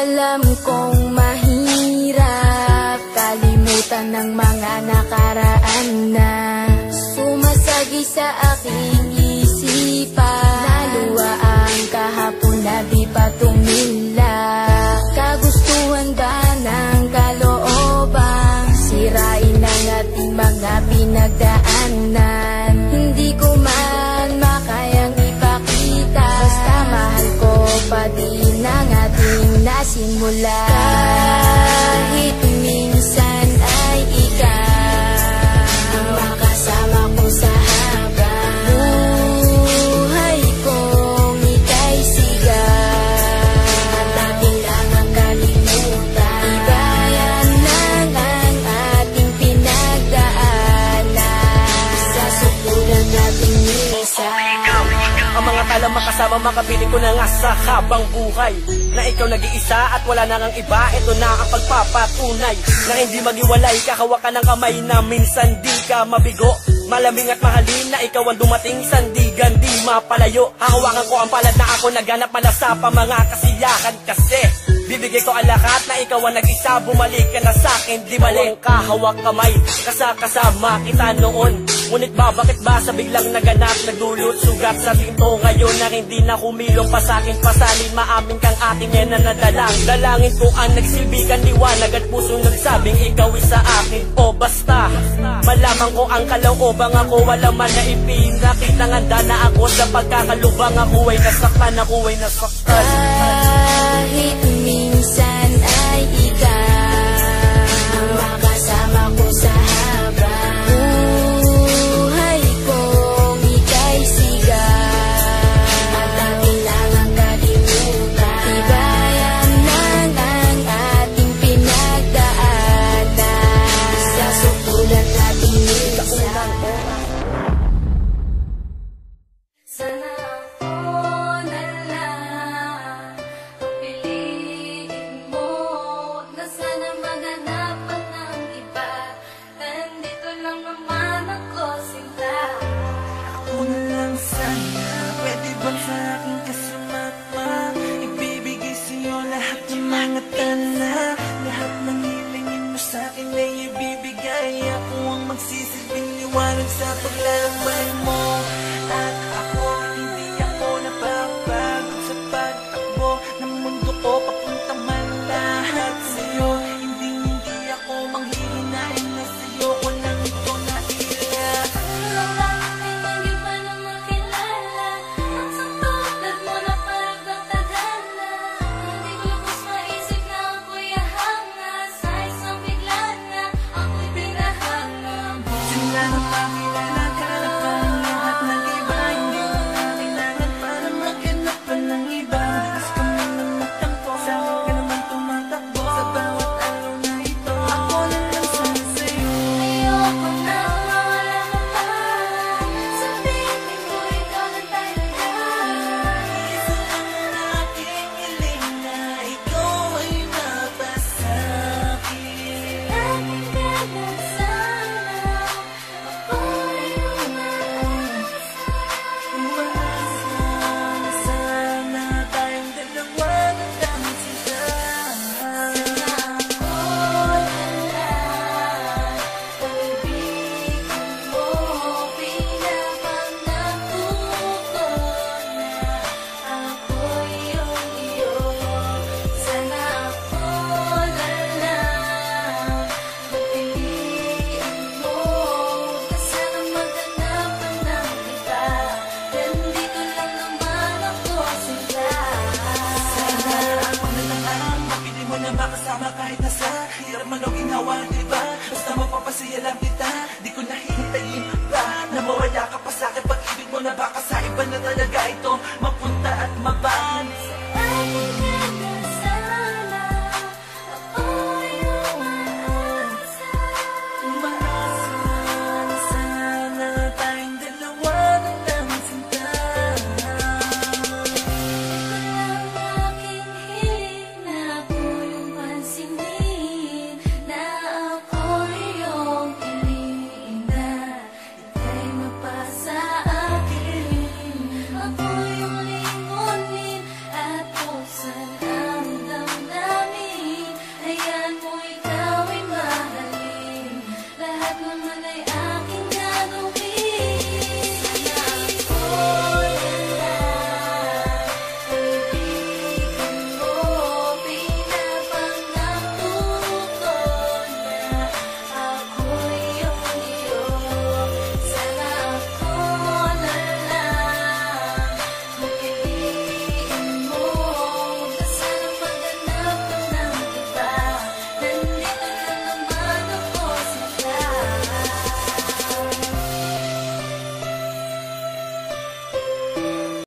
Alam kong mahirap kalimutan ng mga nakaraan na sumasagi sa aking isipan. Naluwa ang kahapon na di pa tumila. Kagustuhan ba ng kalooban sirain ang ating mga pinagdaanan? Hindi ko man makayang ipakita, basta mahal ko pa din ang ating nasimula. Kahit minsan ay ikaw ang makasama ko sa habang buhay kong ika'y sigaw. At ating lang ang kalimutan, ibayan lang ang ating pinagdaanan sa sukulan nating isa. Ang mga tala makasama makapiling ko na nga sa habang buhay na ikaw nag-iisa at wala na ngang iba. Ito na ang pagpapatunay na hindi maghiwalay. Kakawakan ng kamay na minsan di ka mabigo. Malamig at mahalin na ikaw ang dumating, sandigan di mapalayo. Hahawakan ko ang palad na ako naganap malasa pa mga kasiyahan kasi bibigay ko ang lahat na ikaw ang nag-isa. Bumalik ka na sa'kin, di balik kahawak kamay kasama kita noon. Ngunit bakit ba sa biglang naganap nagdulot sugat sa tinto ngayon na hindi na kumilong pa sa'kin pasalin? Maamin kang ating yan na nadalang dalangin ko ang nagsilbigan liwanag at puso nagsabing ikaw isa akin. O basta malaman ko ang kalooban ako wala man na ipinakita. Handa na ako sa pagkakalubang ako ay nasaktan, ako ay nasaktan. Kahit minsan ay ikaw ang makasama ko sa habang buhay kong ika'y sigaw. At ating lang ang kalimutan, ibayan lang ang ating pinagdaanan sa sukulan nating isa. Sana ako na lang piliin mo, na sana maganapan ng iba. Nandito lang naman ako, sinta. Ako na lang sana, pwede bang sa aking kasumama? Ibibigay sa'yo lahat ng mga tala. Lahat ng hilingin mo sa'kin ay ibibigay. Ako ang magsisilbing liwanag sa paglalakbay mo. At ako, hindi ako napapagod sa pagtakbo ng mundo ko papunta man lahat sa'yo. Hindi ako manghihinain na sa'yo ko lang ito naila. Hindi pa na makilala ang saktulad mo na parang tadhana. Hindi ko lubos maisip na ako'y ahanga sa isang bigla na ako'y pinahanga mo. Sila na makilala ka na parang lahat ng iba. Hindi mo na kailangan para maghanap pa ng iba. Gusto mo na magtampo, sa akin ka naman tumatakbo sa bawat araw na ito. Ako na lang sana sa'yo. Ayoko na mawala ka pa. Sabihin ko ikaw na talaga. Isa lang ang aking hiling na ikaw ay mapasa'kin. Lagi ka na sana, ako'y umaasa. Umaasa na sana tayong dalawa nagdamit sila. Ako na lang, pag-ibigin mo, pinapangako ko na ako'y iyong iyo. Sana ako na lang, pag-ibigin mo, sana maganapan ng iba. Nandito lang naman ako, sila. Sana ako na lang ang mapili mo na makasama kahit nasa hirap man o ginawa, diba? Basta mapapasaya lang kita, di ko na hihintayin pa na mawala ka pa sa'kin. Pag-ibig mo na baka sa iba na talaga ito